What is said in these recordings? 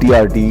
TRT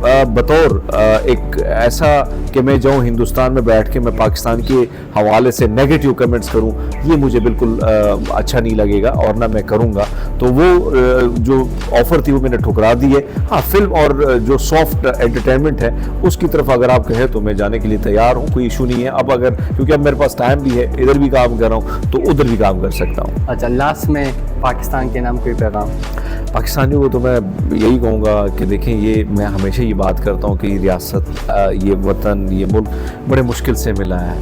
बतौर एक ऐसा कि मैं जाऊँ हिंदुस्तान में बैठ के मैं पाकिस्तान के हवाले से नेगेटिव कमेंट्स करूँ, ये मुझे बिल्कुल अच्छा नहीं लगेगा और ना मैं करूँगा। तो वो जो ऑफ़र थी वो मैंने ठुकरा दी है। हाँ, फिल्म और जो सॉफ्ट एंटरटेनमेंट है उसकी तरफ अगर आप कहें तो मैं जाने के लिए तैयार हूँ, कोई इशू नहीं है। अब अगर क्योंकि अब मेरे पास टाइम भी है, इधर भी काम कर रहा हूँ तो उधर भी काम कर सकता हूँ। अच्छा, लास्ट में पाकिस्तान के नाम कोई पैगाम? पाकिस्तानियों को तो मैं यही कहूँगा कि देखें, ये मैं हमेशा ये बात करता हूँ कि रियासत, ये वतन, ये मुल्क बड़े मुश्किल से मिला है।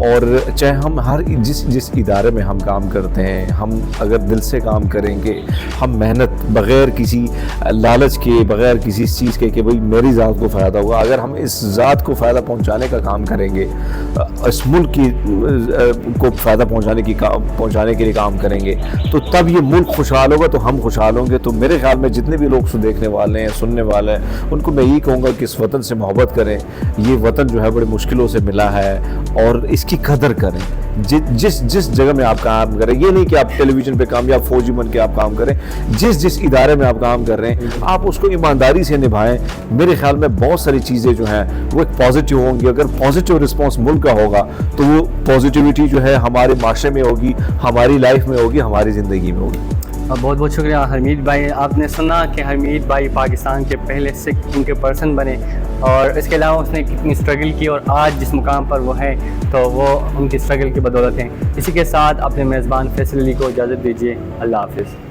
और चाहे हम हर जिस इदारे में हम काम करते हैं, हम अगर दिल से काम करेंगे, हम मेहनत बग़ैर किसी लालच के, बग़ैर किसी चीज़ के कि भाई मेरी ज़ात को फ़ायदा होगा, अगर हम इस ज़ात को फ़ायदा पहुँचाने का काम करेंगे, इस मुल्क की को फ़ायदा पहुँचाने के लिए काम करेंगे, तो तब ये मुल्क खुशहाल होगा तो हम खुशहाल होंगे। तो मेरे ख्याल में जितने भी लोग देखने वाले हैं, सुनने वाले हैं, उनको मैं यही कहूँगा कि इस वतन से मोहब्बत करें। ये वतन जो है बड़ी मुश्किलों से मिला है और इसकी कदर करें। जिस जगह में आप काम करें, ये नहीं कि आप टेलीविज़न पे कामयाब फौजी बन के आप काम करें, जिस इदारे में आप काम कर रहे हैं आप उसको ईमानदारी से निभाएं। मेरे ख्याल में बहुत सारी चीज़ें जो हैं वो एक पॉजिटिव होंगी। अगर पॉजिटिव रिस्पॉन्स मुल्क का होगा तो वो पॉजिटिविटी जो है हमारे माशरे में होगी, हमारी लाइफ में होगी, हमारी ज़िंदगी में होगी। बहुत बहुत शुक्रिया हरमीत भाई। आपने सुना कि हरमीत भाई पाकिस्तान के पहले सिख उनके पर्सन बने और इसके अलावा उसने कितनी स्ट्रगल की और आज जिस मुकाम पर वो है तो वो उनकी स्ट्रगल की बदौलत हैं। इसी के साथ अपने मेज़बान फैसल अली को इजाज़त दीजिए। अल्लाह हाफ़िज़।